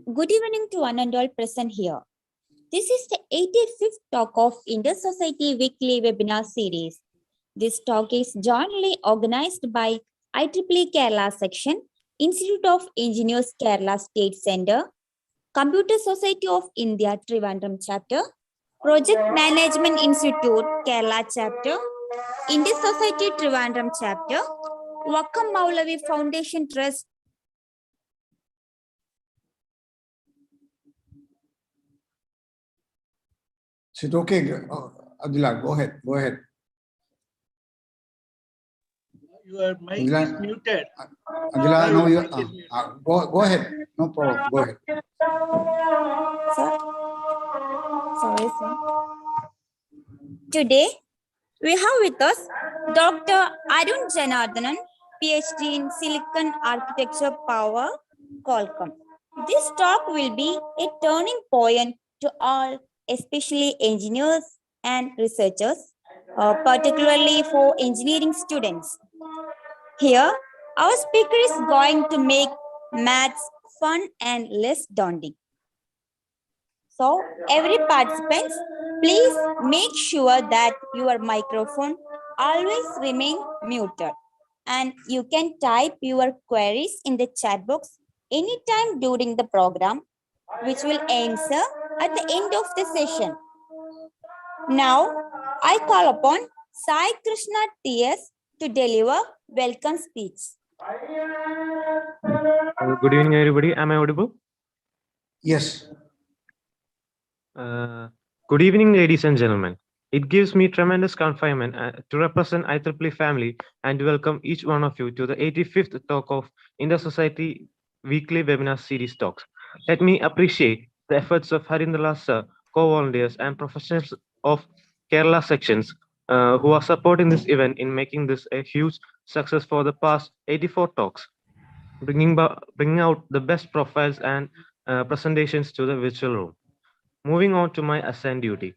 Good evening to one and all present here. This is the 85th talk of Inter-Society Weekly Webinar Series. This talk is jointly organized by IEEE Kerala Section, Institute of Engineers Kerala State Centre, Computer Society of India Trivandrum Chapter, Project Management Institute Kerala Chapter, Inter-Society Trivandrum Chapter, Wakam Maulavi Foundation Trust. Is it okay? Abdullah, go ahead. Your mic is muted. Abdullah, no, you go ahead. No problem. Go ahead. Sir? Sorry, sir. Today, we have with us Dr. Arun Janardhanan, PhD in Silicon Architecture Power, Qualcomm. This talk will be a turning point to all, especially engineers and researchers, particularly for engineering students. Here, our speaker is going to make maths fun and less daunting. So, every participant, please make sure that your microphone always remain muted. And you can type your queries in the chat box anytime during the program, which will answer at the end of the session. Now, I call upon Sai Krishna T.S. to deliver welcome speech. Good evening, everybody. Am I audible? Yes. Good evening, ladies and gentlemen. It gives me tremendous confinement to represent IEEE family and to welcome each one of you to the 85th talk of Inter-Society Weekly Webinar Series talks. Let me appreciate the efforts of Harindra sir, co-volunteers and professionals of Kerala sections who are supporting this event in making this a huge success for the past 84 talks, bringing out the best profiles and presentations to the virtual room. Moving on to my assigned duty.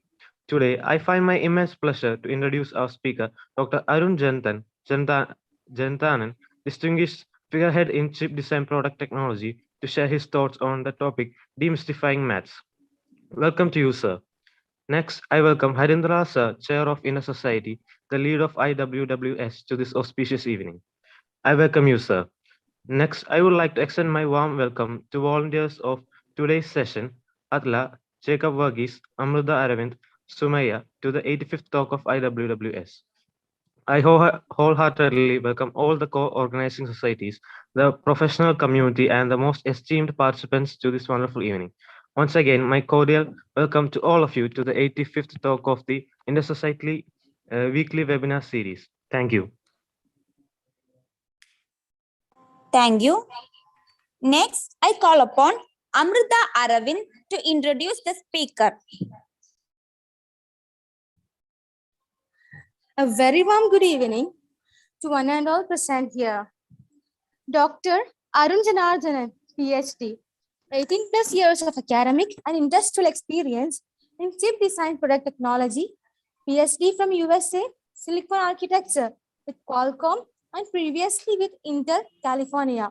Today, I find my immense pleasure to introduce our speaker, Dr. Arun Janardhanan, distinguished figurehead in chip design product technology, to share his thoughts on the topic Demystifying Maths. Welcome to you, sir. Next, I welcome Harindra sir, Chair of Inner Society, the lead of IWWS, to this auspicious evening. I welcome you, sir. Next, I would like to extend my warm welcome to volunteers of today's session, Atla, Jacob Varghese, Amrita Aravind, Sumaya, to the 85th talk of IWWS. I wholeheartedly welcome all the co-organizing societies, the professional community, and the most esteemed participants to this wonderful evening. Once again, my cordial welcome to all of you to the 85th talk of the Inter-Society Weekly Webinar Series. Thank you. Thank you. Next, I call upon Amrita Aravind to introduce the speaker. A very warm good evening to one and all present here. Dr. Arun Janardhanan, PhD, 18 plus years of academic and industrial experience in chip design product technology, PhD from USA, Silicon Architecture with Qualcomm and previously with Intel, California.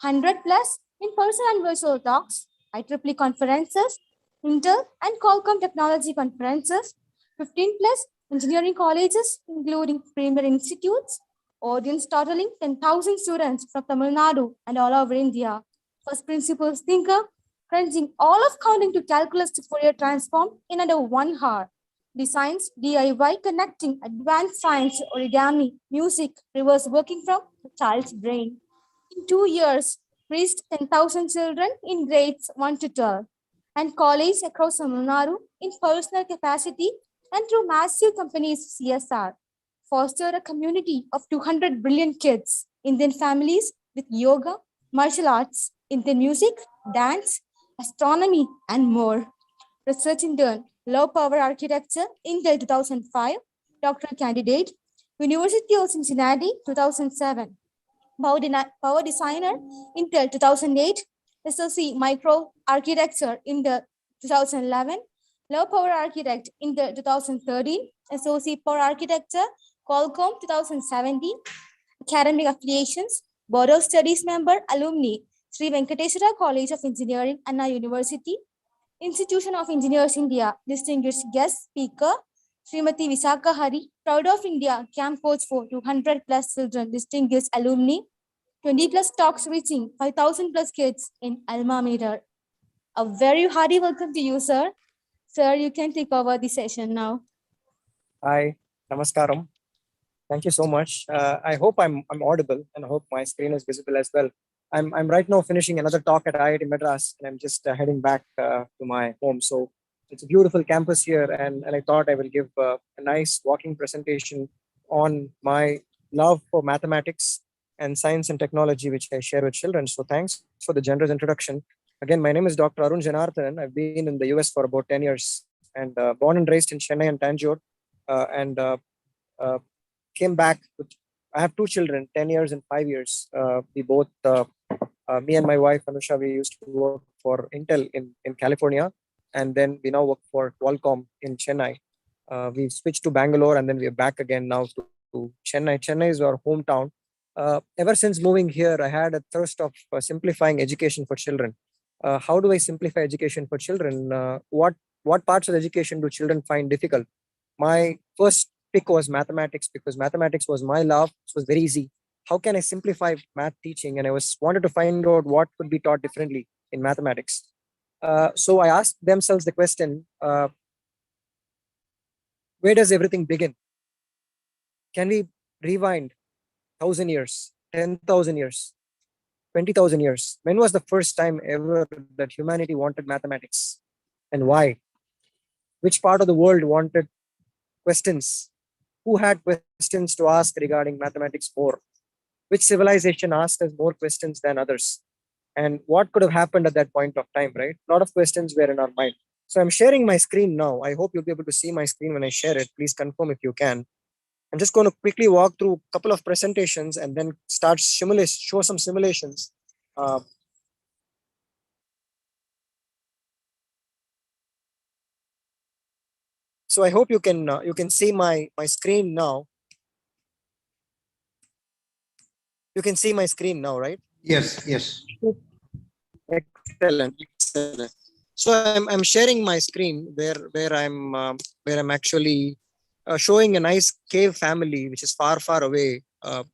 100 plus in-person and virtual talks, IEEE conferences, Intel and Qualcomm technology conferences, 15 plus engineering colleges, including premier institutes, audience totaling 10,000 students from Tamil Nadu and all over India. First principles thinker, crunching all of counting to calculus to Fourier transform in under 1 hour. Designs, DIY, connecting advanced science, origami, music, reverse working from the child's brain. In 2 years, reached 10,000 children in grades 1 to 12 and college across Tamil Nadu in personal capacity and through massive companies CSR. Foster a community of 200 brilliant kids, Indian families with yoga, martial arts, Indian music, dance, astronomy, and more. Research intern, low power architecture, Intel 2005, doctoral candidate, University of Cincinnati 2007. Power designer, Intel 2008, SoC micro architecture, Intel 2011, low power architect, Intel 2013, SoC power architecture, Qualcomm 2017, academic affiliations, Board of Studies member, alumni, Sri Venkateswara College of Engineering, Anna University, Institution of Engineers India, distinguished guest speaker, Srimati Visakha Hari, Proud of India, camp coach for 200 plus children, distinguished alumni, 20 plus talks reaching 5,000 plus kids in Alma Mater. A very hearty welcome to you, sir. Sir, you can take over the session now. Hi, Namaskaram. Thank you so much. I hope I'm audible and I hope my screen is visible as well. I'm right now finishing another talk at IIT Madras and I'm just heading back to my home. So it's a beautiful campus here and I thought I will give a nice walking presentation on my love for mathematics and science and technology, which I share with children. So thanks for the generous introduction. Again, my name is Dr. Arun Janardhanan. I've been in the US for about 10 years and born and raised in Chennai and Tanjore. Came back with, I have two children, 10 years and 5 years. We both, me and my wife, Anusha, we used to work for Intel in California. And then we now work for Qualcomm in Chennai. We switched to Bangalore and then we're back again now to Chennai. Chennai is our hometown. Ever since moving here, I had a thirst of simplifying education for children. How do I simplify education for children? What parts of education do children find difficult? My first pick was mathematics because mathematics was my love. It was very easy. How can I simplify math teaching? And I wanted to find out what could be taught differently in mathematics. So I asked themselves the question, where does everything begin? Can we rewind 1,000 years, 10,000 years, 20,000 years? When was the first time ever that humanity wanted mathematics and why? Which part of the world wanted questions? Who had questions to ask regarding mathematics more? Which civilization asked us more questions than others? And what could have happened at that point of time, right? A lot of questions were in our mind. So I'm sharing my screen now. I hope you'll be able to see my screen when I share it. Please confirm if you can. I'm just going to quickly walk through a couple of presentations and then start show some simulations. So I hope you can see my screen now. You can see my screen now, right? Yes, yes. Excellent, excellent. So I'm sharing my screen where I'm actually showing a nice cave family which is far away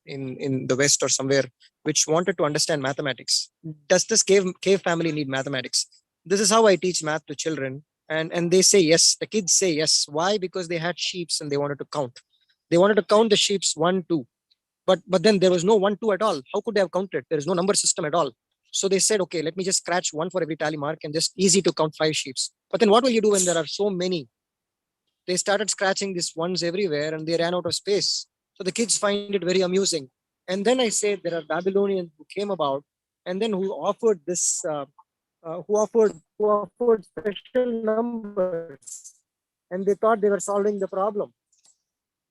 in the West or somewhere, which wanted to understand mathematics. Does this cave family need mathematics? This is how I teach math to children. And they say yes. The kids say yes. Why? Because they had sheep and they wanted to count. They wanted to count the sheep 1, 2. But then there was no 1, 2 at all. How could they have counted? There is no number system at all. So they said, okay, let me just scratch 1 for every tally mark and just easy to count 5 sheep. But then what will you do when there are so many? They started scratching these ones everywhere and they ran out of space. So the kids find it very amusing. And then I said there are Babylonians who came about and then who offered this, who offered special numbers, and they thought they were solving the problem.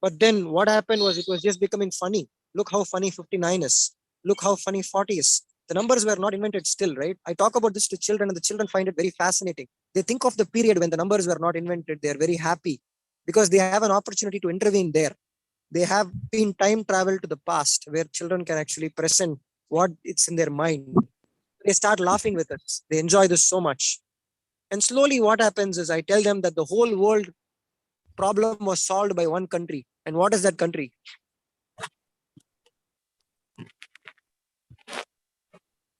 But then what happened was it was just becoming funny. Look how funny 59 is. Look how funny 40 is. The numbers were not invented still, right? I talk about this to children and the children find it very fascinating. They think of the period when the numbers were not invented. They're very happy because they have an opportunity to intervene there. They have been time travel to the past where children can actually present what it's in their mind. They start laughing with us. They enjoy this so much. And slowly what happens is I tell them that the whole world problem was solved by one country. And what is that country?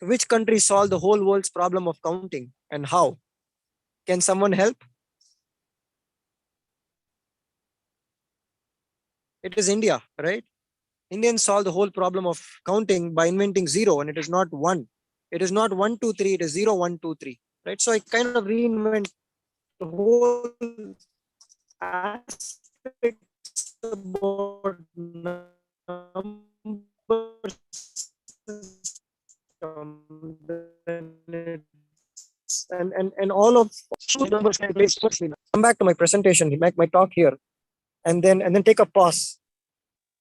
Which country solved the whole world's problem of counting and how? Can someone help? It is India, right? Indians solved the whole problem of counting by inventing 0, and it is not 1. It is not 1, 2, 3, it is 0, 1, 2, 3. Right? So I kind of reinvent the whole aspects about numbers and all of numbers can place firstly. Come back to my presentation, make my talk here, and then take a pause.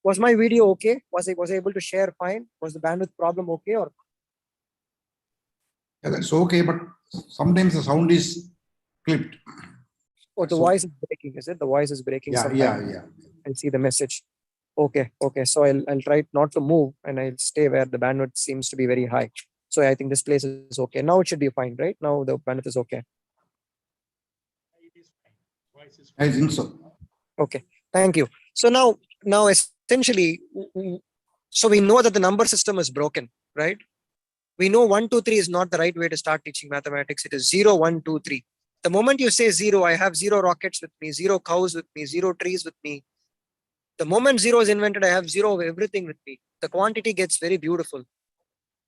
Was my video okay? Was I able to share fine? Was the bandwidth problem okay? Or Yeah, that's okay, but sometimes the sound is clipped. the voice is breaking? Is it the voice is breaking? Yeah. I see the message. Okay. So I'll try not to move and I'll stay where the bandwidth seems to be very high. So I think this place is okay. Now it should be fine, right? Now the bandwidth is okay. It is fine. Voice is I fine. think so. Okay, thank you. So now essentially, so we know that the number system is broken, right? We know 1, 2, 3 is not the right way to start teaching mathematics. It is 0, 1, 2, 3. The moment you say 0, I have 0 rockets with me, 0 cows with me, 0 trees with me. The moment 0 is invented, I have 0 of everything with me. The quantity gets very beautiful.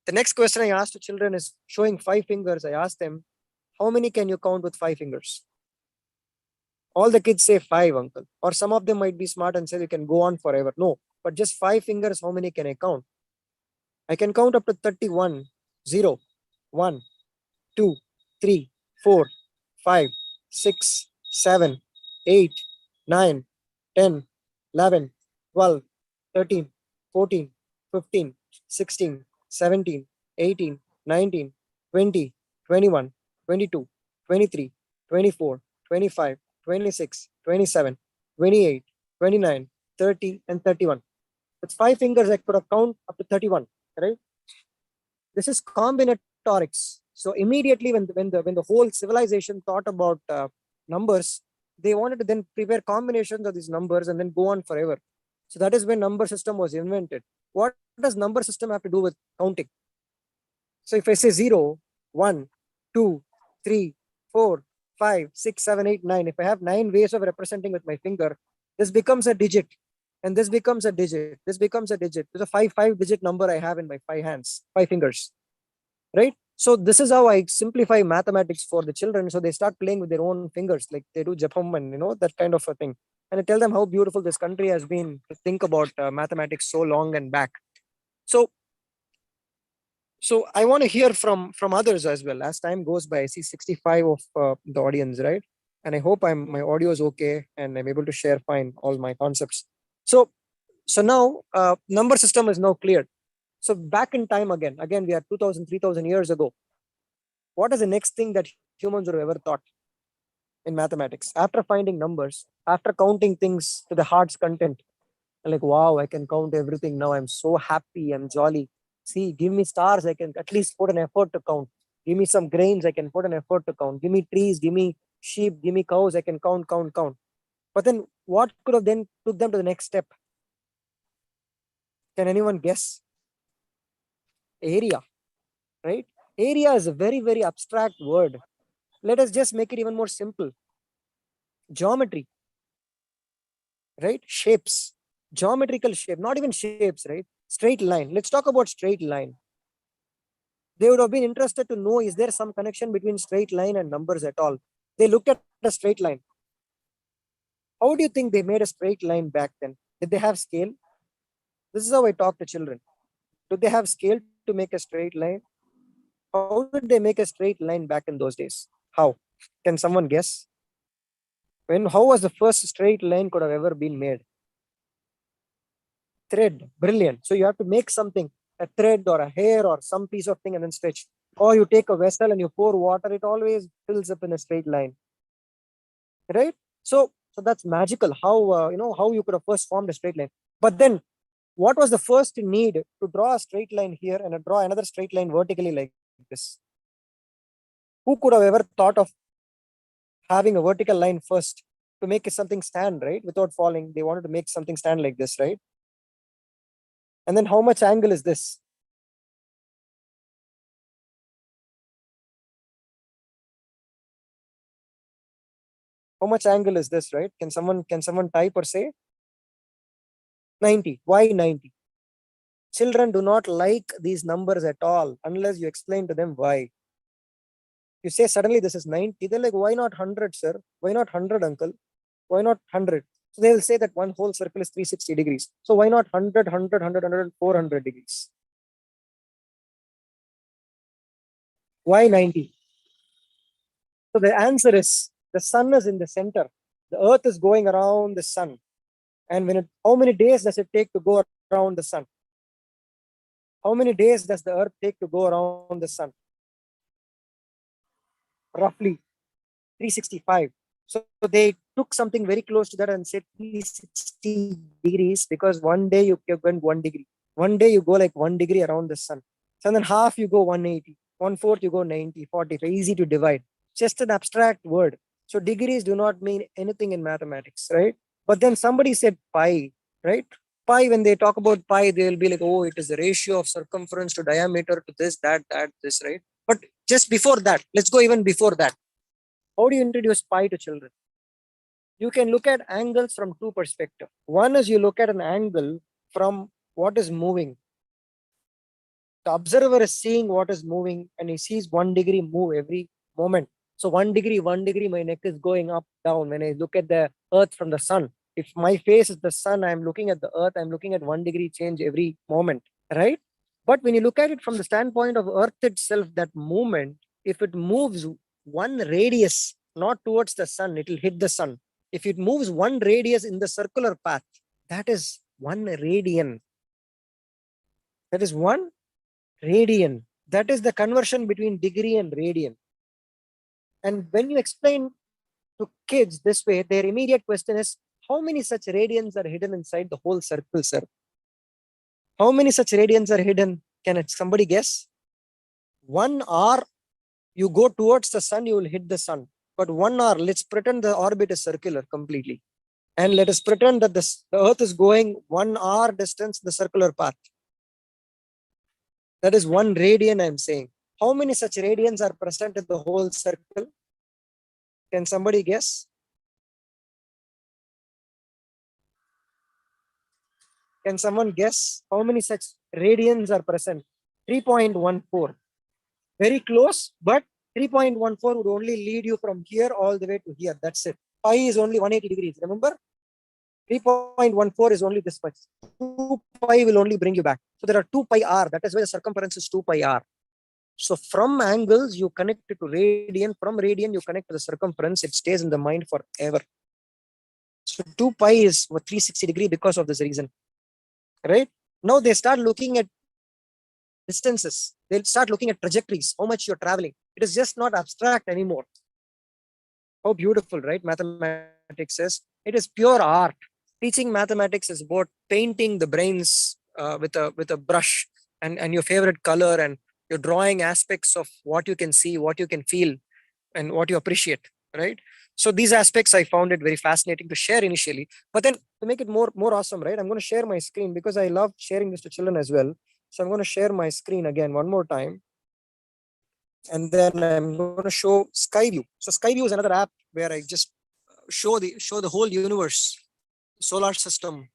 The next question I asked to children is showing 5 fingers. I asked them, how many can you count with 5 fingers? All the kids say 5, uncle. Or some of them might be smart and say you can go on forever. No, but just 5 fingers, how many can I count? I can count up to 31. 0, 1, 2, 3, 4, 5, 6, 7, 8, 9, 10, 11, 12, 13, 14, 15, 16, 17, 18, 19, 20, 21, 22, 23, 24, 25, 26, 27, 28, 29, 30, and 31. With 5 fingers, I could have count up to 31, right? This is combinatorics. So immediately when the whole civilization thought about numbers, they wanted to then prepare combinations of these numbers and then go on forever. So that is when number system was invented. What does number system have to do with counting? So if I say 0, 1, 2, 3, 4, 5, 6, 7, 8, 9, if I have 9 ways of representing with my finger, this becomes a digit. And this becomes a digit. This becomes a digit. There's a 5 digit number I have in my 5 hands, 5 fingers, right? So this is how I simplify mathematics for the children. So they start playing with their own fingers, like they do Japam and that kind of a thing. And I tell them how beautiful this country has been to think about mathematics so long and back. So I want to hear from others as well. As time goes by, I see 65 of the audience, right? And I hope my audio is okay and I'm able to share fine all my concepts. So now number system is now cleared. So back in time again we are 2000, 3000 years ago. What is the next thing that humans would have ever thought in mathematics? After finding numbers, after counting things to the heart's content, like, wow, I can count everything now. I'm so happy. I'm jolly. See, give me stars. I can at least put an effort to count. Give me some grains. I can put an effort to count. Give me trees. Give me sheep. Give me cows. I can count. But then what could have then took them to the next step? Can anyone guess? Area, right? Area is a very, very abstract word. Let us just make it even more simple. Geometry, right? Shapes, geometrical shape, not even shapes, right? Straight line. Let's talk about straight line. They would have been interested to know, is there some connection between straight line and numbers at all? They looked at a straight line. How do you think they made a straight line back then? Did they have scale? This is how I talk to children. Do they have scale to make a straight line? How did they make a straight line back in those days? How? Can someone guess? How was the first straight line could have ever been made? Thread. Brilliant. So you have to make something, a thread or a hair or some piece of thing and then stretch. Or you take a vessel and you pour water, it always fills up in a straight line. Right? So that's magical. How how you could have first formed a straight line. But then what was the first need to draw a straight line here and draw another straight line vertically like this? Who could have ever thought of having a vertical line first to make something stand, right? Without falling, they wanted to make something stand like this, right? And then how much angle is this? How much angle is this, right? Can someone type or say? 90. Why 90? Children do not like these numbers at all unless you explain to them why. You say suddenly this is 90. They're like, why not 100, sir? Why not 100, uncle? Why not 100? So they will say that one whole circle is 360 degrees. So why not 100, 100, 100, 100, 400 degrees? Why 90? So the answer is the sun is in the center. The earth is going around the sun. And how many days does it take to go around the sun? How many days does the earth take to go around the sun? Roughly 365. So they took something very close to that and said 360 degrees because one day you went 1 degree. One day you go like 1 degree around the sun. So then half you go 180, 1/4 you go 90, 40. Easy to divide. Just an abstract word. So degrees do not mean anything in mathematics, right? But then somebody said pi, right? Pi, when they talk about pi, they'll be like, oh, it is the ratio of circumference to diameter to this, that, this, right? But just before that, let's go even before that. How do you introduce pi to children? You can look at angles from two perspectives. One is you look at an angle from what is moving. The observer is seeing what is moving and he sees 1 degree move every moment. So 1 degree, my neck is going up, down. When I look at the earth from the sun, if my face is the sun, I'm looking at the earth, I'm looking at 1 degree change every moment, right? But when you look at it from the standpoint of earth itself, that movement, if it moves 1 radius, not towards the sun, it will hit the sun. If it moves 1 radius in the circular path, that is 1 radian. That is 1 radian. That is the conversion between degree and radian. And when you explain to kids this way, their immediate question is, how many such radians are hidden inside the whole circle, sir? How many such radians are hidden? Can somebody guess? 1 hour, you go towards the sun, you will hit the sun. But 1 hour, let's pretend the orbit is circular completely. And let us pretend that the earth is going 1 hour distance, the circular path. That is 1 radian, I'm saying. How many such radians are present in the whole circle? Can somebody guess? Can someone guess how many such radians are present? 3.14. Very close, but 3.14 would only lead you from here all the way to here. That's it. Pi is only 180 degrees. Remember? 3.14 is only this much. 2 pi will only bring you back. So there are 2 pi r. That is why the circumference is 2 pi r. So from angles, you connect it to radian. From radian, you connect to the circumference. It stays in the mind forever. So 2 pi is 360 degree because of this reason. Right? Now they start looking at distances. They'll start looking at trajectories, how much you're traveling. It is just not abstract anymore. How beautiful, right? Mathematics is. It is pure art. Teaching mathematics is about painting the brains with a brush and your favorite color, and you're drawing aspects of what you can see, what you can feel, and what you appreciate, right? So these aspects I found it very fascinating to share initially, but then to make it more awesome, right? I'm going to share my screen because I love sharing this to children as well. So I'm going to share my screen again one more time. And then I'm going to show Skyview. So Skyview is another app where I just show the whole universe, solar system,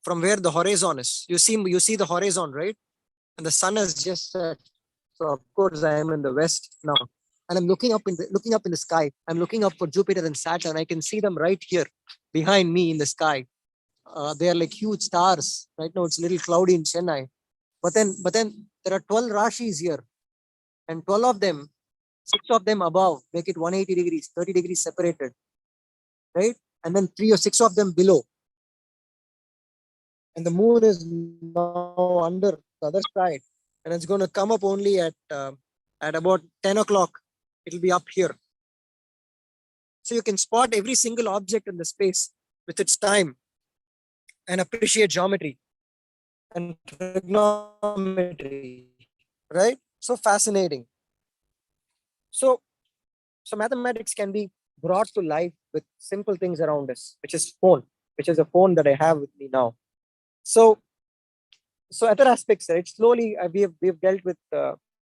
from where the horizon is. You see the horizon, right? And the sun has just set. So of course I am in the west now. And I'm looking up in the sky. I'm looking up for Jupiter and Saturn. I can see them right here behind me in the sky. They are like huge stars. Right now it's a little cloudy in Chennai. But then there are 12 Rashis here. And 12 of them, 6 of them above, make it 180 degrees, 30 degrees separated. Right? And then 3 or 6 of them below. And the moon is now under the other side. And it's going to come up only at about 10 o'clock. It'll be up here. So you can spot every single object in the space with its time and appreciate geometry and trigonometry, right? So fascinating. So mathematics can be brought to life with simple things around us, which is a phone that I have with me now. So other aspects, right? Slowly we've dealt with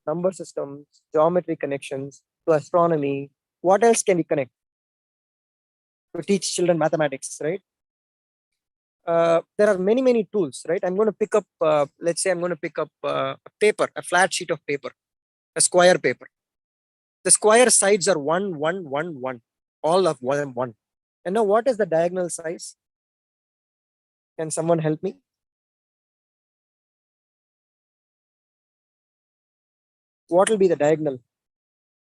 number systems, geometry connections to astronomy. What else can we connect to teach children mathematics, right? There are many tools, right? I'm going to pick up, let's say I'm going to pick up a paper, a flat sheet of paper, a square paper. The square sides are 1, 1, 1, 1, all of 1, 1. And now what is the diagonal size? Can someone help me? What will be the diagonal?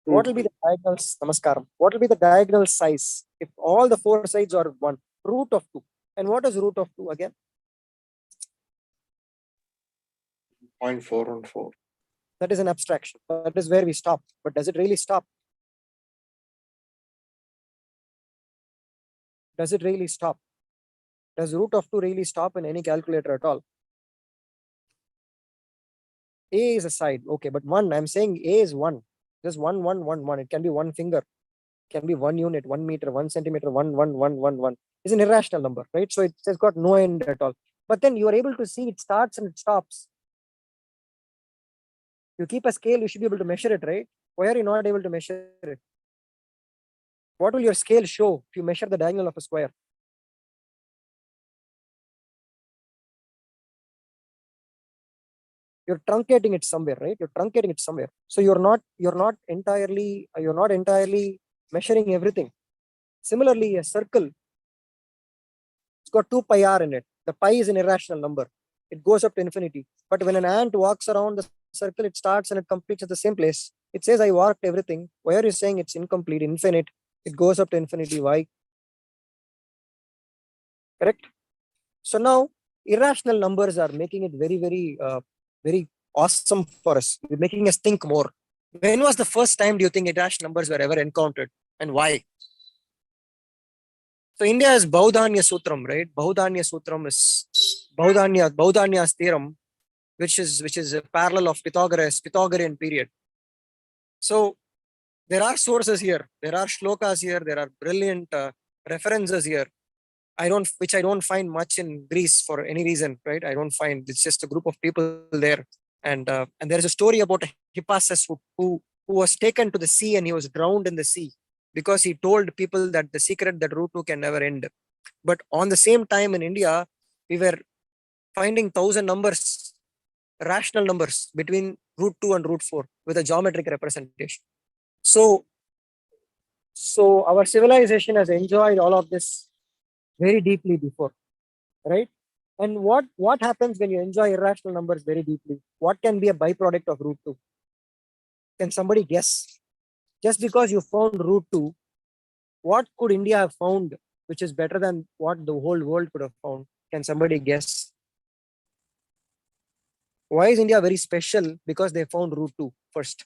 What will be the diagonal? Namaskaram. What will be the diagonal size if all the 4 sides are 1? Root of 2. And what is root of 2 again? 0.414. That is an abstraction. That is where we stop. But does it really stop? Does it really stop? Does root of 2 really stop in any calculator at all? A is a side. Okay, but 1, I'm saying A is 1. Just 1, 1, 1, 1. It can be 1 finger. It can be 1 unit, 1 meter, 1 centimeter, 1, 1, 1, 1, 1. It's an irrational number, right? So it's just got no end at all. But then you are able to see it starts and it stops. You keep a scale, you should be able to measure it, right? Why are you not able to measure it? What will your scale show if you measure the diagonal of a square? You're truncating it somewhere, right? You're truncating it somewhere. So you're not entirely measuring everything. Similarly, a circle, it's got 2 pi r in it. The pi is an irrational number. It goes up to infinity. But when an ant walks around the circle, it starts and it completes at the same place. It says, I walked everything. Why are you saying it's incomplete, infinite? It goes up to infinity. Why? Correct? So now irrational numbers are making it very awesome for us. They're making us think more. When was the first time do you think irrational numbers were ever encountered, and why? So India is Baudhanya Sutram, right? Baudhanya Sutram is Baudhanya's theorem, which is a parallel of Pythagorean period. So there are sources here, there are shlokas here, there are brilliant references here. Which I don't find much in Greece for any reason, right? I don't find. It's just a group of people there, and there is a story about Hippasus who was taken to the sea and he was drowned in the sea because he told people that the secret that root 2 can never end. But on the same time in India, we were finding 1,000 numbers, rational numbers between root 2 and root 4 with a geometric representation. So our civilization has enjoyed all of this very deeply before, right? And what happens when you enjoy irrational numbers very deeply? What can be a byproduct of root 2? Can somebody guess? Just because you found root 2, what could India have found which is better than what the whole world could have found? Can somebody guess? Why is India very special? Because they found root 2 first.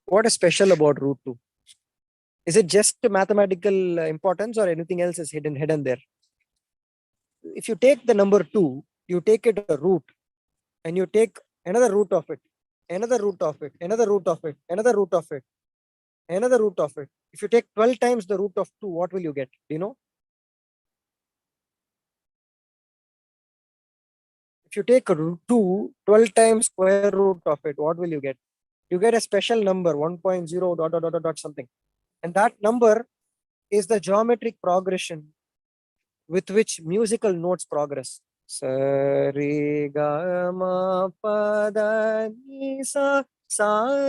What is special about root 2? Is it just mathematical importance or anything else is hidden there? If you take the number 2, you take it a root and you take another root of it, another root of it, another root of it, another root of it, another root of it. If you take 12 times the root of 2, what will you get? Do you know? If you take 12 times square root of it, what will you get? You get a special number, 1.0 dot, dot, dot, dot, dot something. And that number is the geometric progression with which musical notes progress. Sa re ga ma pa da ni sa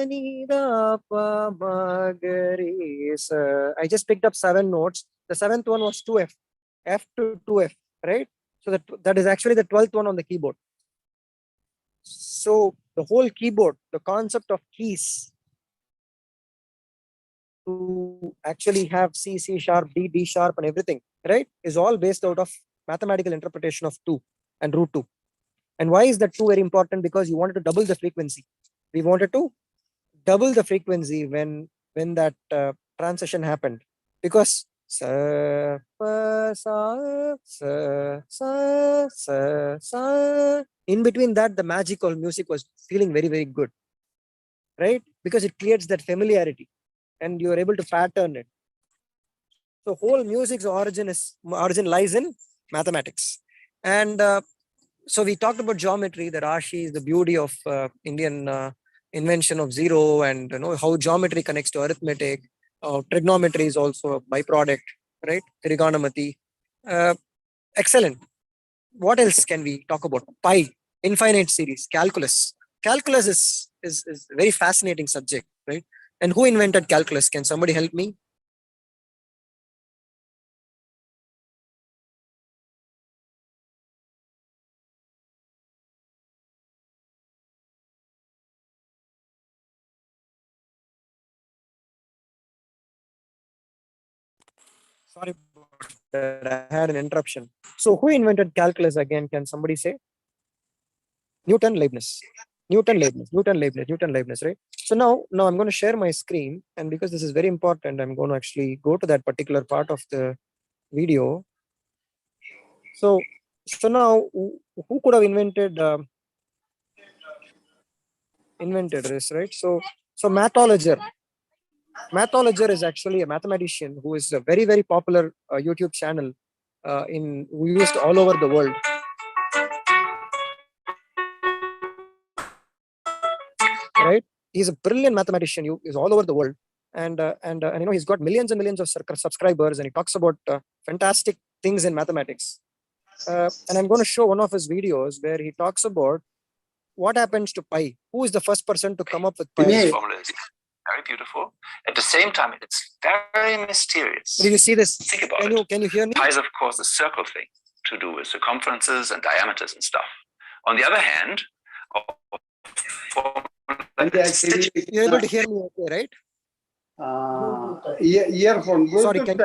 ni da pa ma ga re sa. I just picked up 7 notes. The 7th one was 2F, F to 2F, right? So that is actually the 12th one on the keyboard. So the whole keyboard, the concept of keys to actually have C, C sharp, D, D sharp and everything, right, is all based out of mathematical interpretation of 2 and root 2. And why is that 2 very important? Because you wanted to double the frequency. We wanted to double the frequency when that transition happened. Because sa, pa, sa, sa, sa, sa, sa. In between that, the magical music was feeling very, very good, right? Because it creates that familiarity and you are able to pattern it. So whole music's origin lies in mathematics. And so we talked about geometry, the Rashi is the beauty of Indian invention of zero, and how geometry connects to arithmetic. Trigonometry is also a byproduct, right? Trigonometry. Excellent. What else can we talk about? Pi, infinite series, calculus. Calculus is a very fascinating subject, right? And who invented calculus? Can somebody help me? Sorry about that. I had an interruption. So who invented calculus again? Can somebody say? Newton, Leibniz. Newton, Leibniz, right? So now I'm going to share my screen, and because this is very important, I'm going to actually go to that particular part of the video. So now who could have invented this, right? So Mathologer is actually a mathematician who is a very, very popular YouTube channel who used all over the world. Right? He's a brilliant mathematician. He's all over the world, and he's got millions and millions of subscribers, and he talks about fantastic things in mathematics. And I'm going to show one of his videos where he talks about what happens to pi. Who is the first person to come up with pi? This formula is very beautiful. At the same time, it's very mysterious. Did you see this? Think about Can you hear me? Pi is, of course, the circle thing to do with circumferences and diameters and stuff. On the other hand, You're able to hear me okay, right? Earphone. Sorry, can-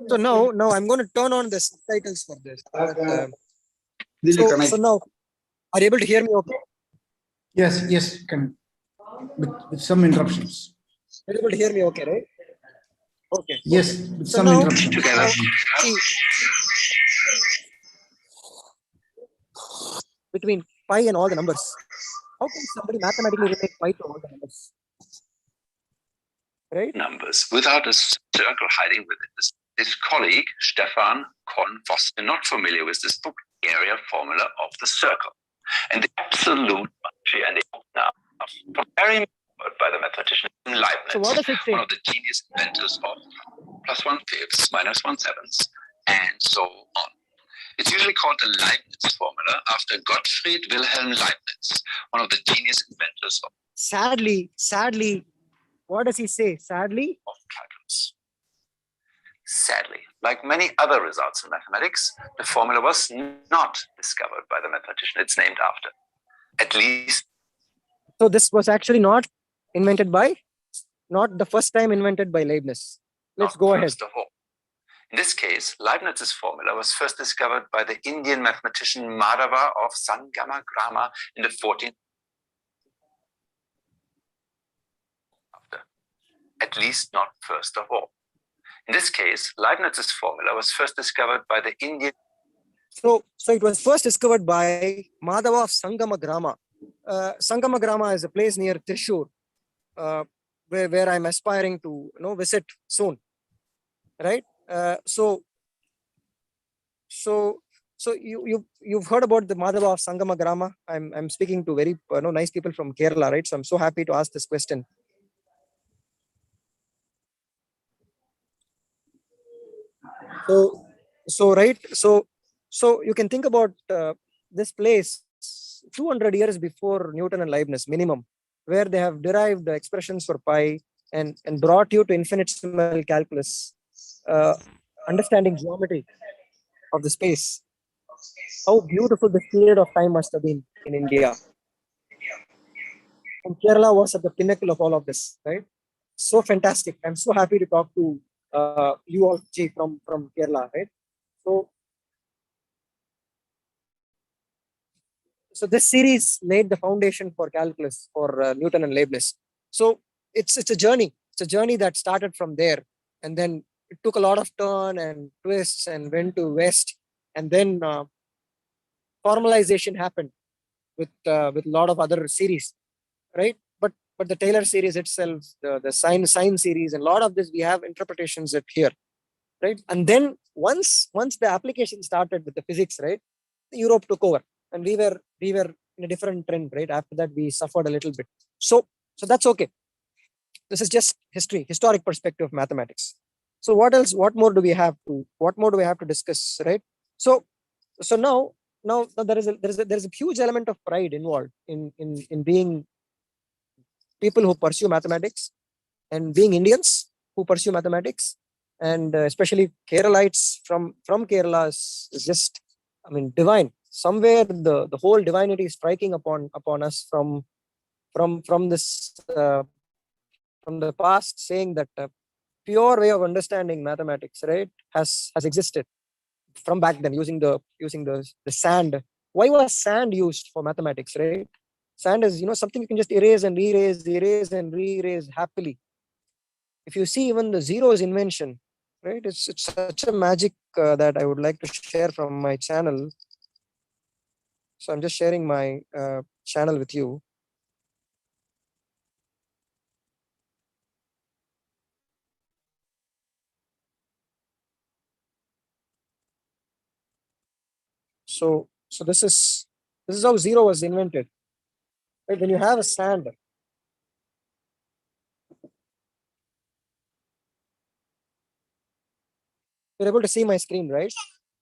So now I'm going to turn on the subtitles for this. So now, are you able to hear me okay? Yes, can with some interruptions. You're able to hear me okay, right? Okay. Yes, with So some now- interruptions. together. See, between pi and all the numbers, how can somebody mathematically relate pi to all the numbers? Right? Numbers without a circle hiding with it. His colleague, Stefan Kohn-Voss, not familiar with this book, area formula of the circle. And the absolute geometry and the very by the mathematician Leibniz, So what does it say? one of the genius inventors of +1/5, -1/7, and so on. It's usually called the Leibniz formula after Gottfried Wilhelm Leibniz, one of the genius inventors of Sadly, what does he say? Sadly, triangles. Sadly, like many other results in mathematics, the formula was not discovered by the mathematician it's named after. At least so this was actually not the first time invented by Leibniz. Let's not go ahead. first of all. In this case, Leibniz's formula was first discovered by the Indian mathematician Madhava of Sangamagrama in the 14th. At least not first of all. In this case, Leibniz's formula was first discovered by the Indian. So it was first discovered by Madhava of Sangamagrama. Sangamagrama is a place near Thrissur, where I'm aspiring to visit soon. Right? So you've heard about the Madhava of Sangamagrama. I'm speaking to very nice people from Kerala, right? So I'm so happy to ask this question. So you can think about this place 200 years before Newton and Leibniz minimum, where they have derived expressions for pi and brought you to infinitesimal calculus, understanding geometry of the space. How beautiful this period of time must have been in India. And Kerala was at the pinnacle of all of this, right? So fantastic. I'm so happy to talk to you all, G, from Kerala, right? So this series laid the foundation for calculus for Newton and Leibniz. So it's a journey. It's a journey that started from there, and then it took a lot of turn and twists and went to west, and then formalization happened with a lot of other series, right? But the Taylor series itself, the sine series, and a lot of this we have interpretations at here, right? And then once the application started with the physics, right, Europe took over, and we were in a different trend, right? After that, we suffered a little bit. So that's okay. This is just historic perspective of mathematics. So what else? What more do we have to discuss, right? So now there is a huge element of pride involved in being people who pursue mathematics, and being Indians who pursue mathematics, and especially Keralites from Kerala is just, divine. Somewhere the whole divinity is striking upon us from this from the past, saying that pure way of understanding mathematics, right, has existed from back then, using the sand. Why was sand used for mathematics, right? Sand is something you can just erase and re-erase happily. If you see even the zero's invention, right? It's such a magic that I would like to share from my channel. So I'm just sharing my channel with you. So this is how zero was invented. Right? When you have a sand, you're able to see my screen, right?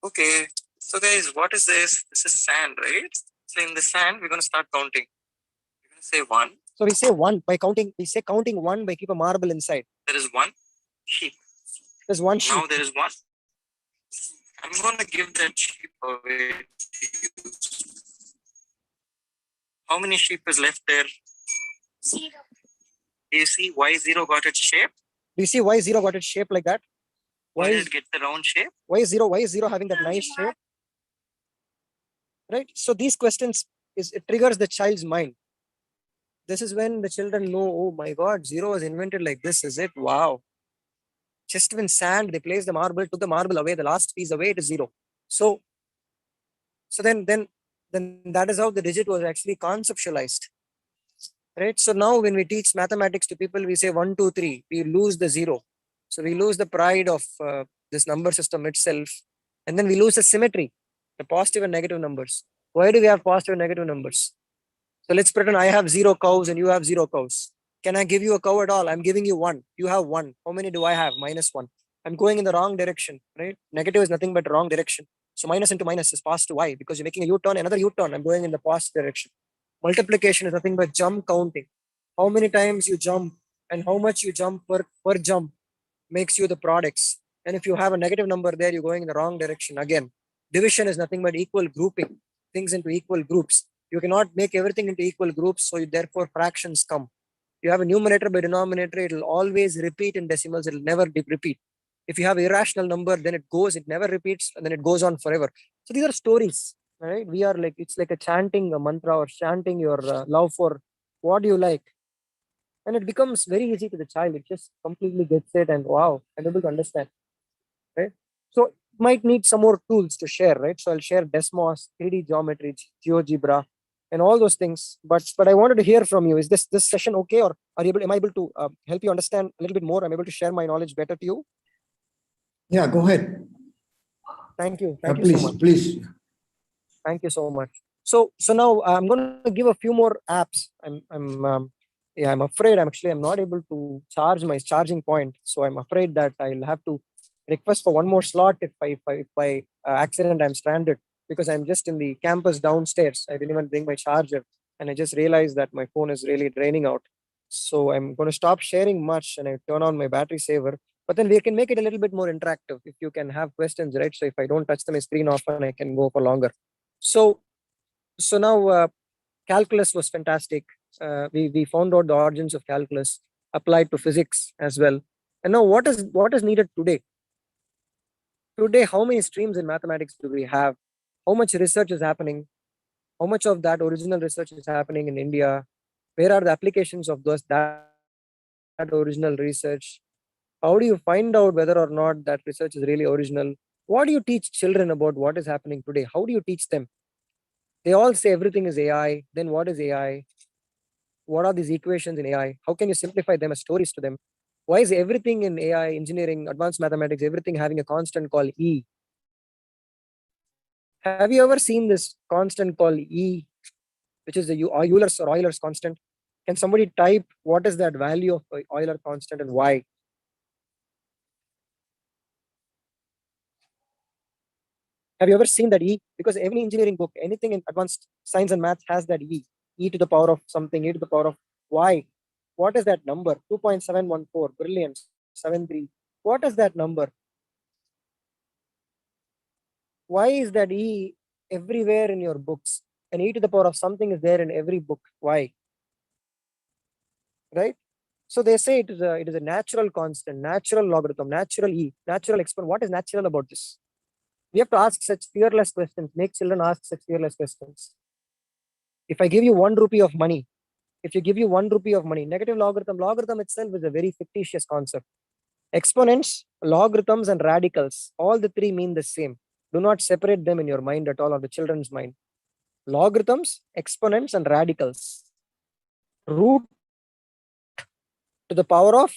Okay. So guys, what is this? This is sand, right? So in the sand, we're going to start counting. We're going to say one. So we say one by counting. We say counting one by keep a marble inside. There is one sheep. There's one sheep. Now there is one. I'm going to give that sheep away to you. How many sheep is left there? Zero. Do you see why zero got its shape? Do you see why zero got its shape like that? Why did it get the round shape? Why is zero having that nice shape? Right? So these questions it triggers the child's mind. This is when the children know, oh my God, zero was invented like this, is it? Wow. Just when sand, they placed the marble, took the marble away, the last piece away, it is zero. So then that is how the digit was actually conceptualized. Right? So now when we teach mathematics to people, we say 1, 2, 3, we lose the zero. So we lose the pride of this number system itself. And then we lose the symmetry, the positive and negative numbers. Why do we have positive and negative numbers? So let's pretend I have 0 cows and you have 0 cows. Can I give you a cow at all? I'm giving you 1. You have 1. How many do I have? -1. I'm going in the wrong direction, right? Negative is nothing but wrong direction. So minus into minus is positive. Why? Because you're making a U-turn, another U-turn. I'm going in the positive direction. Multiplication is nothing but jump counting. How many times you jump and how much you jump per jump makes you the products. And if you have a negative number there, you're going in the wrong direction again. Division is nothing but equal grouping things into equal groups. You cannot make everything into equal groups, so therefore fractions come. You have a numerator by denominator, it will always repeat in decimals, it will never repeat. If you have irrational number, then it never repeats, and then it goes on forever. So these are stories, right? We are like, it's like a chanting a mantra or chanting your love for what do you like. And it becomes very easy to the child. It just completely gets it and wow, I'm able to understand, right? So might need some more tools to share, right? So I'll share Desmos, 3D geometry, GeoGebra, and all those things. But I wanted to hear from you. Is this session okay, or am I able to help you understand a little bit more? I'm able to share my knowledge better to you. Yeah, go ahead. Thank you. Yeah, Thank you please, so much. please. Thank you so much. So now I'm going to give a few more apps. I'm afraid I'm not able to charge my charging point. So I'm afraid that I'll have to request for one more slot if by accident I'm stranded, because I'm just in the campus downstairs. I didn't even bring my charger, and I just realized that my phone is really draining out. So I'm going to stop sharing much and I turn on my battery saver. But then we can make it a little bit more interactive if you can have questions, right? So if I don't touch my screen often, I can go for longer. So now calculus was fantastic. We found out the origins of calculus, applied to physics as well. And now what is needed today? Today, how many streams in mathematics do we have? How much research is happening? How much of that original research is happening in India? Where are the applications of that original research? How do you find out whether or not that research is really original? What do you teach children about what is happening today? How do you teach them? They all say everything is AI. Then what is AI? What are these equations in AI? How can you simplify them as stories to them? Why is everything in AI, engineering, advanced mathematics, everything having a constant called E? Have you ever seen this constant called E, which is the Euler's constant? Can somebody type what is that value of Euler constant and why? Have you ever seen that E? Because every engineering book, anything in advanced science and math has that E to the power of something, E to the power of Y. What is that number? 2.714, brilliant, 73. What is that number? Why is that E everywhere in your books? And E to the power of something is there in every book. Why? Right? So they say it is a natural constant, natural logarithm, natural E, natural exponent. What is natural about this? We have to ask such fearless questions, make children ask such fearless questions. If I give you 1 rupee of money, negative logarithm itself is a very fictitious concept. Exponents, logarithms, and radicals, all the three mean the same. Do not separate them in your mind at all, or the children's mind. Logarithms, exponents, and radicals. Root to the power of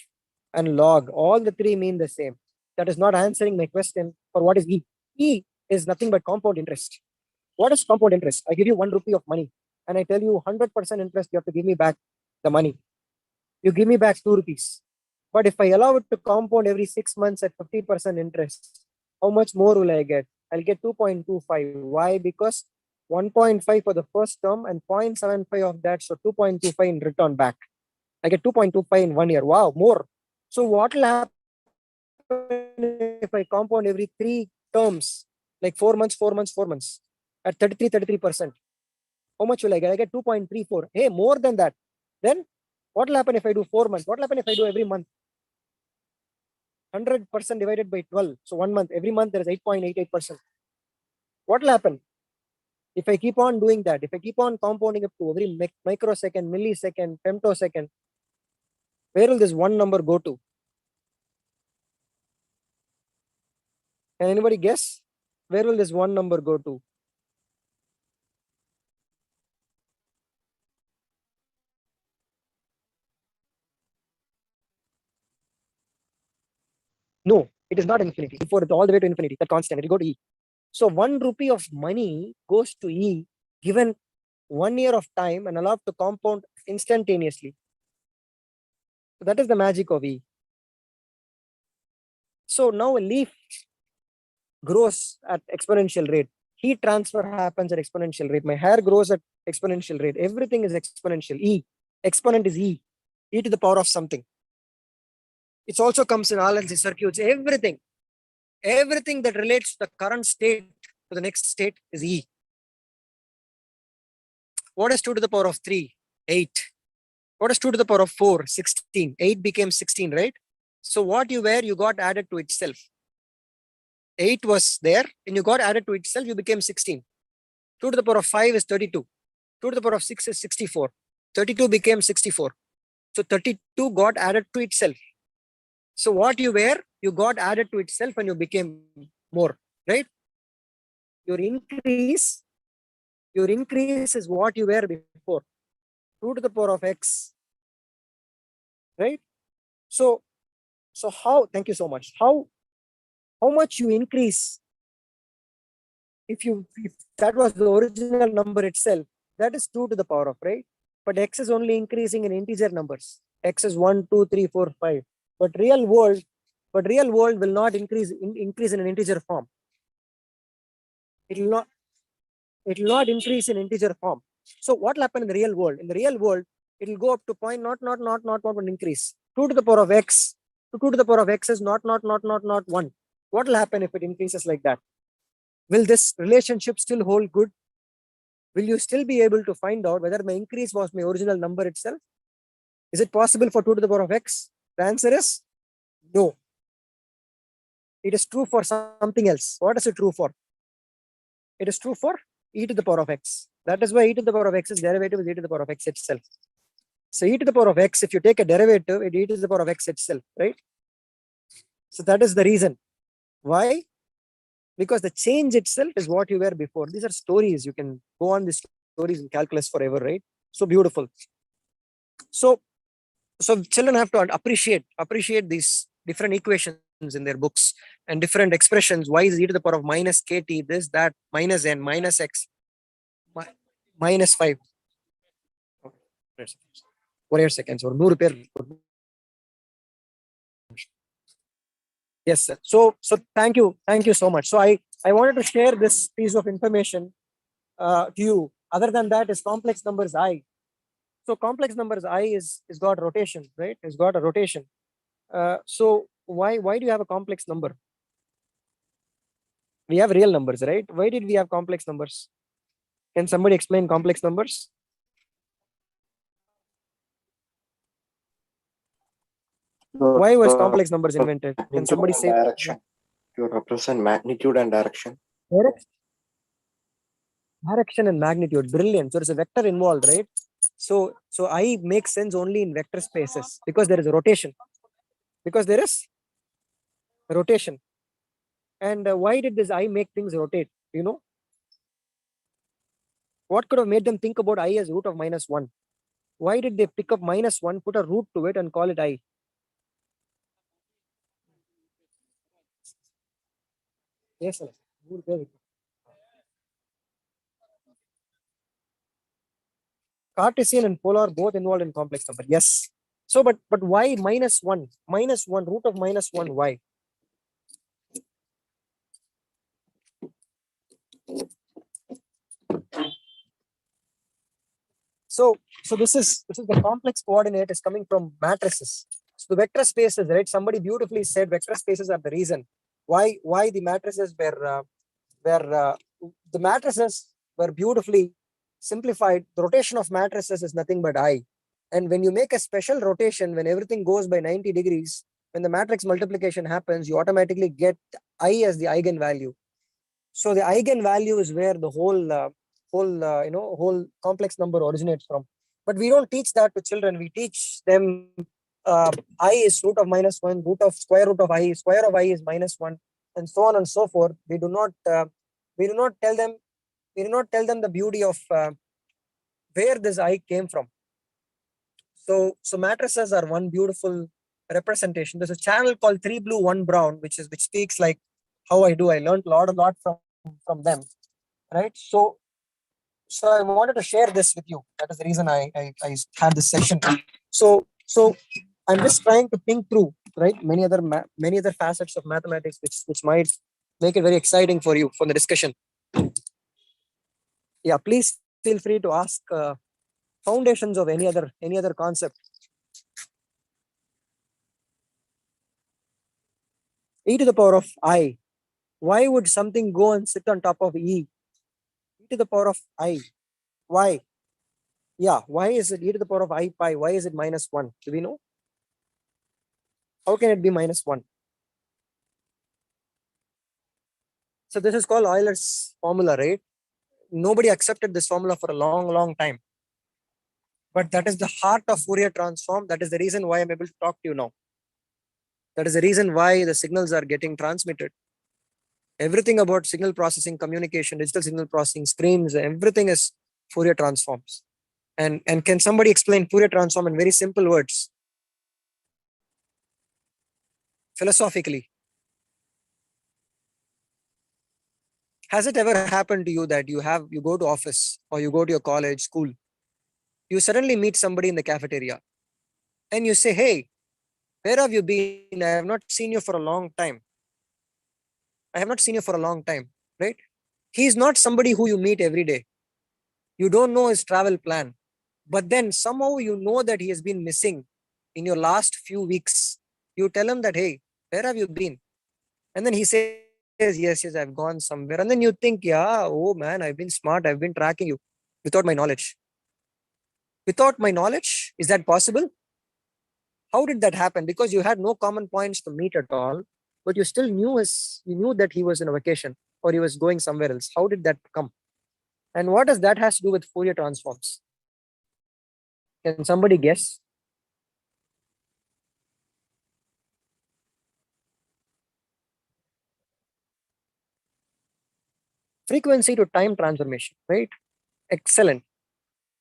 and log, all the three mean the same. That is not answering my question for what is E. E is nothing but compound interest. What is compound interest? I give you 1 rupee of money and I tell you 100% interest, you have to give me back the money. You give me back 2 rupees. But if I allow it to compound every 6 months at 50% interest, how much more will I get? I'll get 2.25. Why? Because 1.5 for the first term and 0.75 of that, so 2.25 in return back. I get 2.25 in 1 year. Wow, more. So what will happen if I compound every 3 terms, like 4 months, 4 months, 4 months at 33%? How much will I get? I get 2.34. Hey, more than that. Then what will happen if I do 4 months? What will happen if I do every month? 100% divided by 12. So 1 month, every month there is 8.88%. What will happen if I keep on doing that? If I keep on compounding up to every microsecond, millisecond, femtosecond, where will this one number go to? Can anybody guess? Where will this one number go to? No, it is not infinity. Before it's all the way to infinity, that constant, it will go to E. So 1 rupee of money goes to E given 1 year of time and allowed to compound instantaneously. So that is the magic of E. So now a leaf grows at exponential rate. Heat transfer happens at exponential rate. My hair grows at exponential rate. Everything is exponential. E. Exponent is E. E to the power of something. It also comes in RLC circuits. Everything that relates to the current state to the next state is E. What is 2 to the power of 3? 8. What is 2 to the power of 4? 16. 8 became 16, right? So what you were, you got added to itself. 8 was there and you got added to itself, you became 16. 2 to the power of 5 is 32. 2 to the power of 6 is 64. 32 became 64. So 32 got added to itself. So what you were, you got added to itself and you became more, right? Your increase is what you were before. 2 to the power of x, right? So how, thank you so much. How much you increase if that was the original number itself, that is 2 to the power of, right? But x is only increasing in integer numbers. X is 1, 2, 3, 4, 5. But real world will not increase in an integer form. It will not increase in integer form. So what will happen in the real world? In the real world, it will go up to point not increase. 2 to the power of x to 2 to the power of x is not 1. What will happen if it increases like that? Will this relationship still hold good? Will you still be able to find out whether my increase was my original number itself? Is it possible for 2 to the power of x? The answer is no. It is true for something else. What is it true for? It is true for e to the power of x. That is why e to the power of x's derivative is e to the power of x itself. So e to the power of x, if you take a derivative, it e to the power of x itself, right? So that is the reason. Why? Because the change itself is what you were before. These are stories. You can go on these stories in calculus forever, right? So beautiful. So children have to appreciate these different equations in their books and different expressions. Y is e to the power of minus kt, this, that, minus n, minus x, minus 5. 4 seconds or no repair. Yes, sir. So thank you so much. So I wanted to share this piece of information to you. Other than that is complex numbers I. So complex numbers I is got rotation, right? It's got a rotation. So why do you have a complex number? We have real numbers, right? Why did we have complex numbers? Can somebody explain complex numbers? Why was complex numbers invented? Can somebody say? Direction. To represent magnitude and direction. Direction and magnitude. Brilliant. So there's a vector involved, right? So I makes sense only in vector spaces because there is a rotation. Because there is rotation. And why did this I make things rotate? You know, what could have made them think about I as root of -1? Why did they pick up -1, put a root to it, and call it I? Yes, sir. Cartesian and polar both involved in complex number. Yes. So, but why -1? -1, root of -1. Why? So this is the complex coordinate is coming from matrices. So the vector spaces, right? Somebody beautifully said vector spaces are the reason why the matrices the matrices were beautifully simplified. The rotation of matrices is nothing but I. And when you make a special rotation, when everything goes by 90 degrees, when the matrix multiplication happens, you automatically get I as the eigenvalue. So the eigenvalue is where the whole complex number originates from. But we don't teach that to children. We teach them I is root of -1, root of square root of I, square of I is -1, and so on and so forth. We do not tell them the beauty of where this I came from. So matrices are one beautiful representation. There's a channel called 3 Blue 1 Brown, which speaks like how I do. I learned a lot from them, right? So I wanted to share this with you. That is the reason I had this session. So I'm just trying to think through, right, many other facets of mathematics which might make it very exciting for you for the discussion. Yeah, please feel free to ask foundations of any other concept. E to the power of I. Why would something go and sit on top of E? E to the power of I. Why? Yeah, why is it e to the power of I pi? Why is it -1? Do we know? How can it be -1? So this is called Euler's formula, right? Nobody accepted this formula for a long time. But that is the heart of Fourier transform. That is the reason why I'm able to talk to you now. That is the reason why the signals are getting transmitted. Everything about signal processing, communication, digital signal processing, screens, everything is Fourier transforms. And can somebody explain Fourier transform in very simple words? Philosophically. Has it ever happened to you that you go to office or you go to your college, school, you suddenly meet somebody in the cafeteria and you say, hey, where have you been? I have not seen you for a long time. Right? He's not somebody who you meet every day. You don't know his travel plan, but then somehow you know that he has been missing in your last few weeks. You tell him that, hey, where have you been? And then he says, yes, I've gone somewhere. And then you think, yeah, oh man, I've been smart. I've been tracking you without my knowledge. Without my knowledge, is that possible? How did that happen? Because you had no common points to meet at all, but you still knew that he was in a vacation or he was going somewhere else. How did that come? And what does that has to do with Fourier transforms? Can somebody guess? Frequency to time transformation, right? Excellent.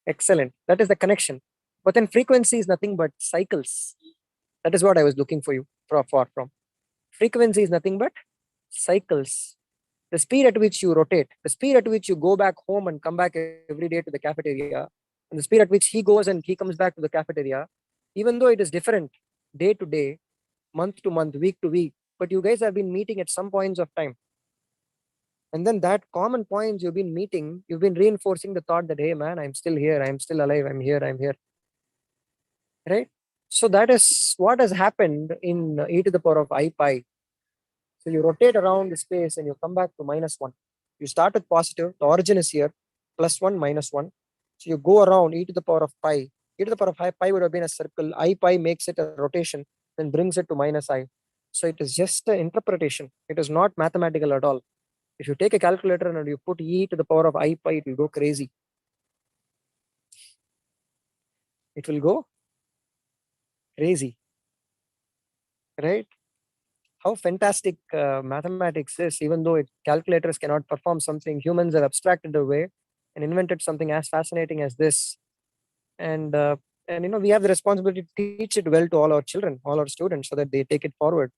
That is the connection. But then frequency is nothing but cycles. That is what I was looking for you from. Frequency is nothing but cycles. The speed at which you rotate, the speed at which you go back home and come back every day to the cafeteria, and the speed at which he goes and he comes back to the cafeteria, even though it is different day to day, month to month, week to week, but you guys have been meeting at some points of time. And then that common points you've been meeting, you've been reinforcing the thought that, hey man, I'm still here, I'm still alive, I'm here. Right? So that is what has happened in e to the power of I pi. So you rotate around the space and you come back to -1. You start with positive, the origin is here, +1, -1. So you go around e to the power of pi. E to the power of pi would have been a circle. I pi makes it a rotation, then brings it to -I. So it is just an interpretation. It is not mathematical at all. If you take a calculator and you put e to the power of I pi, it will go crazy. It will go crazy. Right? how fantastic mathematics is, even though calculators cannot perform something, humans have abstracted away and invented something as fascinating as this. And we have the responsibility to teach it well to all our children, all our students, so that they take it forward.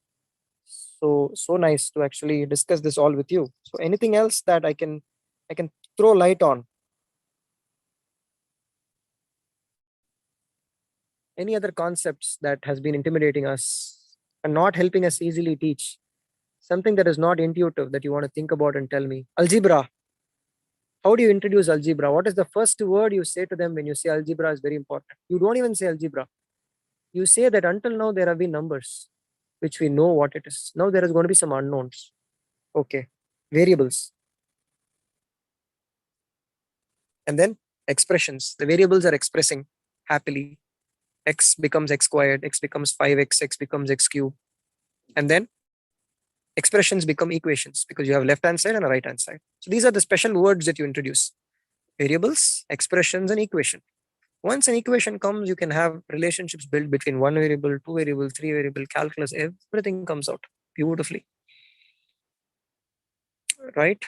So nice to actually discuss this all with you. So anything else that I can throw light on? Any other concepts that has been intimidating us and not helping us easily teach? Something that is not intuitive that you want to think about and tell me. Algebra. How do you introduce algebra? What is the first word you say to them when you say algebra is very important? You don't even say algebra. You say that until now there have been numbers, which we know what it is. Now there is going to be some unknowns. Okay. Variables. And then expressions. The variables are expressing happily. X becomes x squared, x becomes 5x, x becomes x cubed. And then expressions become equations because you have left hand side and a right hand side. So these are the special words that you introduce: variables, expressions, and equation. Once an equation comes, you can have relationships built between one variable, two variable, three variable, calculus, everything comes out beautifully. Right?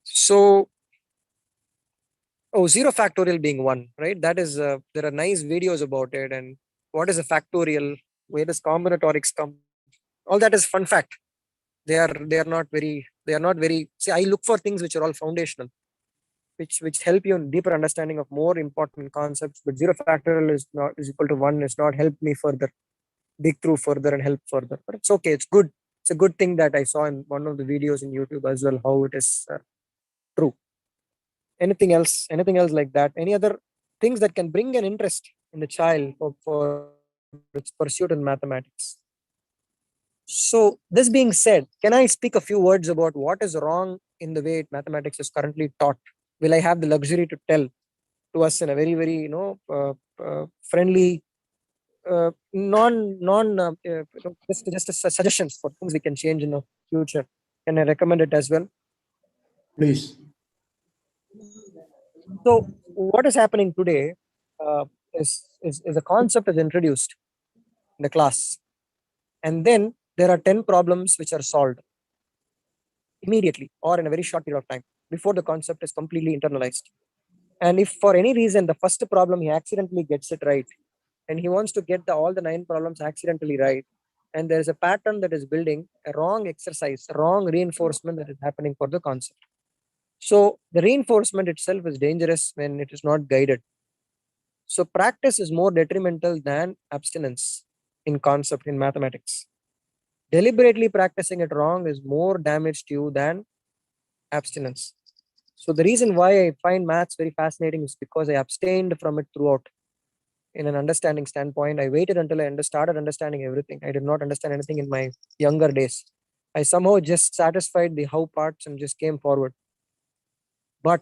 So, zero factorial being one, right? That is, there are nice videos about it. And what is a factorial? Where does combinatorics come? All that is fun fact. They are not very. See, I look for things which are all foundational, which help you in deeper understanding of more important concepts. But zero factorial is equal to one is not help me further dig through further and help further. But it's okay. It's good. It's a good thing that I saw in one of the videos in YouTube as well, how it is true. Anything else? Anything else like that? Any other things that can bring an interest in the child for its pursuit in mathematics? So this being said, can I speak a few words about what is wrong in the way mathematics is currently taught? Will I have the luxury to tell to us in a very, very friendly, just suggestions for things we can change in the future? Can I recommend it as well? Please. So what is happening today is a concept is introduced in the class, and then there are 10 problems which are solved immediately or in a very short period of time before the concept is completely internalized. And if for any reason the first problem he accidentally gets it right, and he wants to get all the 9 problems accidentally right, and there is a pattern that is building a wrong exercise, wrong reinforcement that is happening for the concept. So the reinforcement itself is dangerous when it is not guided. So practice is more detrimental than abstinence in concept in mathematics. Deliberately practicing it wrong is more damage to you than abstinence. So the reason why I find maths very fascinating is because I abstained from it throughout. In an understanding standpoint, I waited until I started understanding everything. I did not understand anything in my younger days. I somehow just satisfied the how parts and just came forward. But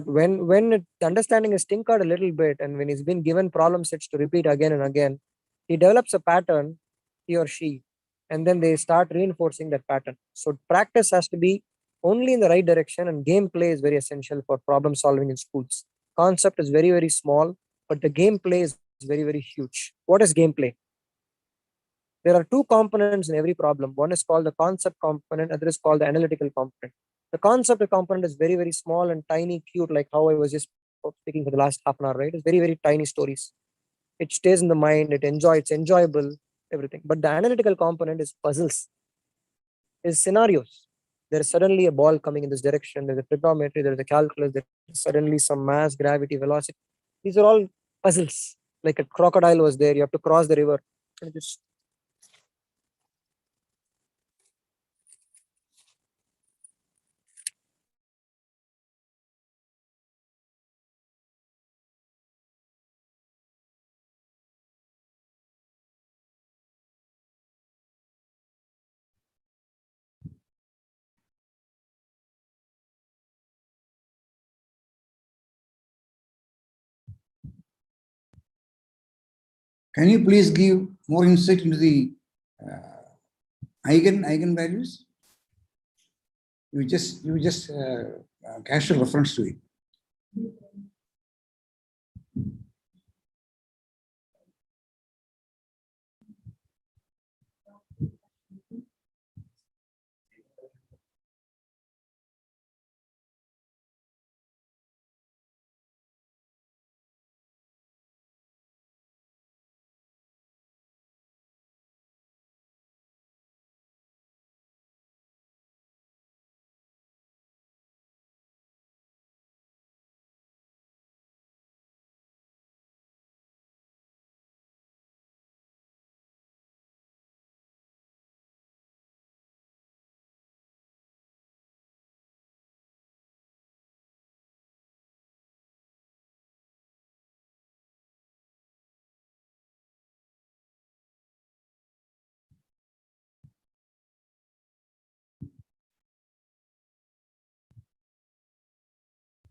when the understanding is tinkered a little bit, and when he's been given problem sets to repeat again and again, he develops a pattern, he or she, and then they start reinforcing that pattern. So practice has to be only in the right direction, and gameplay is very essential for problem solving in schools. Concept is very, very small, but the gameplay is very, very huge. What is gameplay? There are 2 components in every problem. One is called the concept component, other is called the analytical component. The concept component is very, very small and tiny, cute, like how I was just speaking for the last half an hour, right? It's very, very tiny stories. It stays in the mind, it's enjoyable, everything. But the analytical component is puzzles, is scenarios. There is suddenly a ball coming in this direction, there's a trigonometry, there's a calculus, there's suddenly some mass, gravity, velocity. These are all puzzles. Like a crocodile was there, you have to cross the river. And just Can you please give more insight into the eigen values? You just casual reference to it.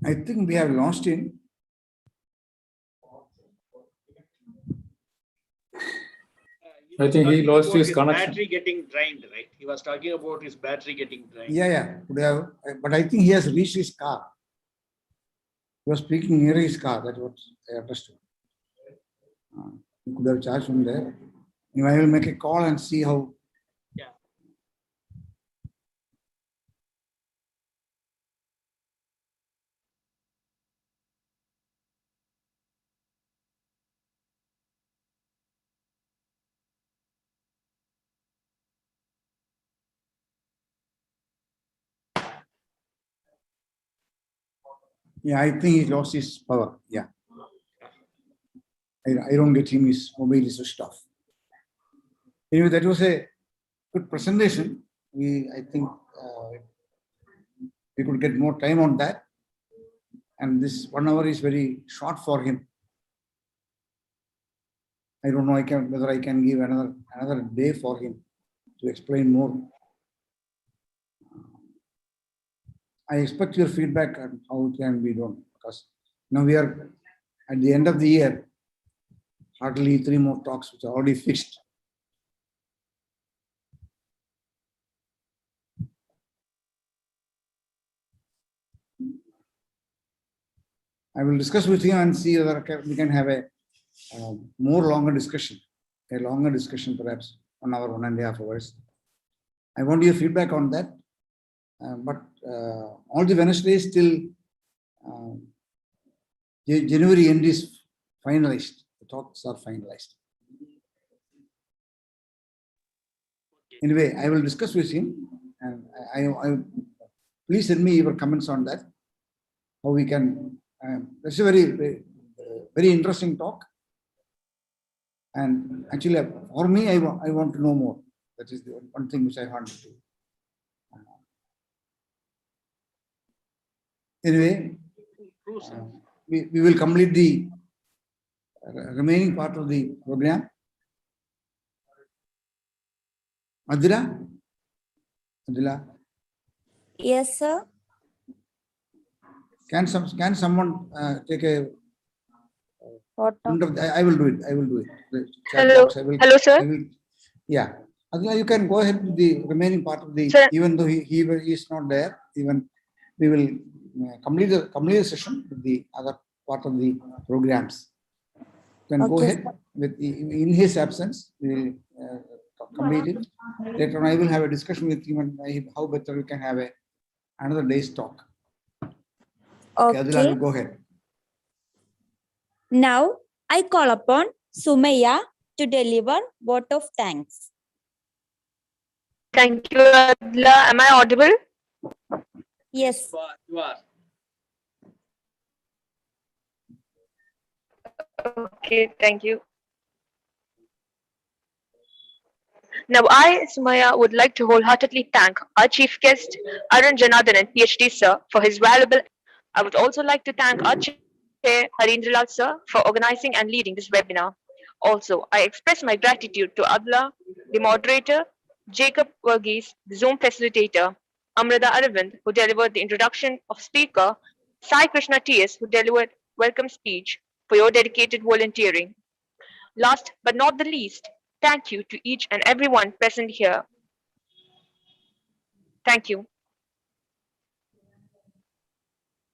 I think we have lost him. I think he lost his About connection. battery getting drained, right? He was talking about his battery getting drained. Yeah. Could have, but I think he has reached his car. He was speaking near his car. That's what I understood. He could have charged from there. Anyway, I will make a call and see how. Yeah. Yeah, I think he lost his power. Yeah. I don't get him. His mobile is switched off. Anyway, that was a good presentation. I think we could get more time on that. And this 1 hour is very short for him. I don't know whether I can give another day for him to explain more. I expect your feedback on how it can be done, because now we are at the end of the year, hardly 3 more talks which are already fixed. I will discuss with you and see whether we can have a longer discussion perhaps 1 hour, 1.5 hours. I want your feedback on that. But all the Wednesdays till January end is finalized. The talks are finalized. Anyway, I will discuss with him, and I please send me your comments on that. How we can. That's a very interesting talk. And actually, for me, I want to know more. That is the one thing which I want to do. Anyway, we will complete the remaining part of the program. Adila? Yes, sir. Can someone take a What? I will do it. The chat Hello. box, Hello, sir. Yeah. Adila, you can go ahead with the remaining part of the, Sir. even though he is not there, even we will complete the session with the other part of the programs. You can go Okay, ahead with in his absence. We will complete it. Later on, I will have a discussion with him and how better we can have another day's talk. Okay, Adila, Okay. will go ahead. Now I call upon Sumaya to deliver vote of thanks. Thank you, Adla. Am I audible? Yes. You are. Okay, thank you. Now, I, Sumaya, would like to wholeheartedly thank our chief guest, Arun Janardhanan, PhD sir, for his valuable. I would also like to thank our chair, Harindralal sir, for organizing and leading this webinar. Also, I express my gratitude to Adla, the moderator, Jacob Verghese, the Zoom facilitator, Amrita Aravind, who delivered the introduction of speaker, Sai Krishna TS, who delivered welcome speech, for your dedicated volunteering. Last but not the least, thank you to each and everyone present here. Thank you.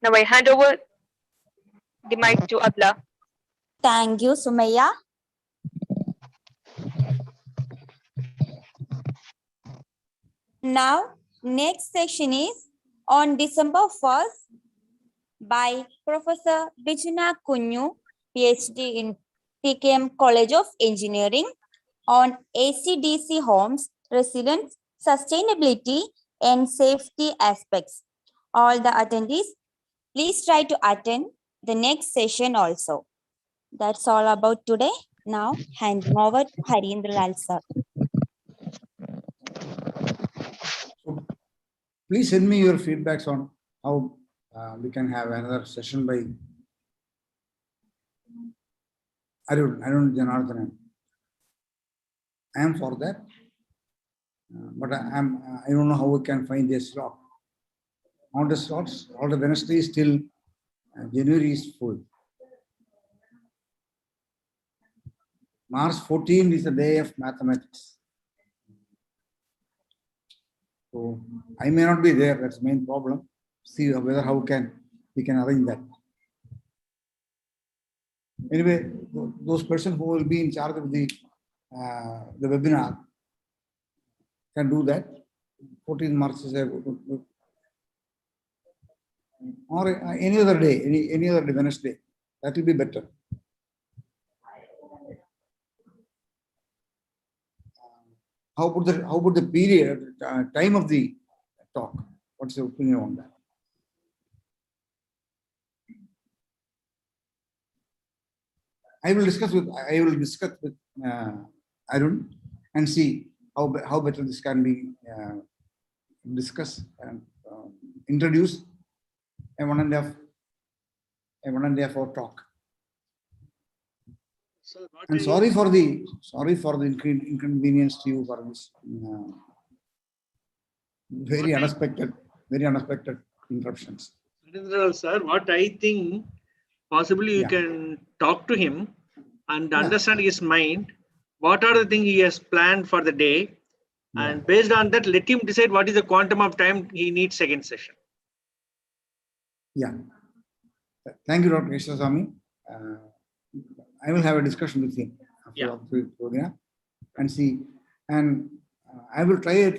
Now I hand over the mic to Adla. Thank you, Sumaya. Now, next section is on December 1st by Professor Bijuna Kunyu, PhD in TKM College of Engineering, on AC/DC homes, resilience, sustainability, and safety aspects. All the attendees, please try to attend the next session also. That's all about today. Now, handing over to Harindralal sir. So please send me your feedbacks on how we can have another session by Arun Janardhanan. I am for that, but I don't know how we can find a slot. All the slots, all the Wednesdays till January is full. March 14 is the day of mathematics. So I may not be there. That's the main problem. See whether we can arrange that. Anyway, those persons who will be in charge of the webinar can do that. 14th March is or any other day, any other day, Wednesday. That will be better. How about the period, time of the talk? What's your opinion on that? I will discuss with Arun and see how better this can be discussed and introduced a 1.5 hour talk. So what And sorry for the inconvenience to you for this very unexpected interruptions. Sir, what I think, possibly you Yeah. can talk to him and Yeah. understand his mind. What are the things he has planned for the day? Yeah. And based on that, let him decide what is the quantum of time he needs second session. Yeah. Thank you, Dr. Krishnaswamy. I will have a discussion with him after Yeah. the program and see. And I will try it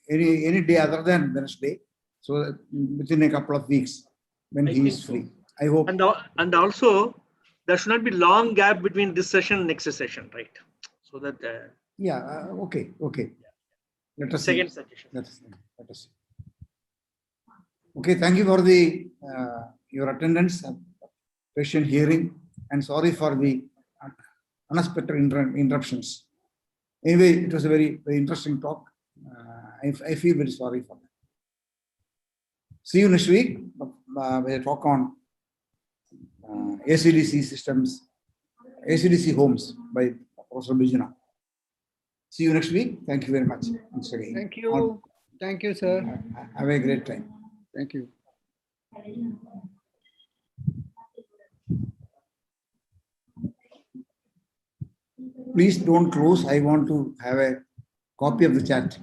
any day other than Wednesday. So that within a couple of weeks when I he is think so. free. I hope. And also, there should not be long gap between this session and next session, right? So that Yeah. Okay. Let us second see. session. Let us see. Okay. Thank you for the your attendance, patient hearing, and sorry for the unexpected interruptions. Anyway, it was a very interesting talk. I feel very sorry for that. See you next week with a talk on ACDC systems, ACDC homes by Professor Bijuna. See you next week. Thank you very much. Once again. Thank you. Thank you, sir. Have a great time. Thank you. Please don't close. I want to have a copy of the chat.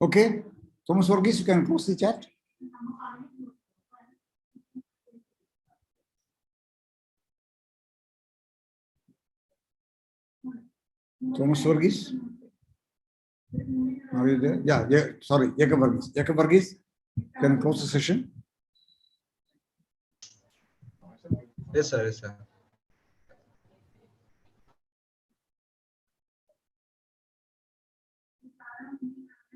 Okay, Thomas Varghese, you can close the chat. Thomas Varghese, are you there? Yeah, sorry, Jacob Varghese. Jacob Varghese, can you close the session? Yes, sir.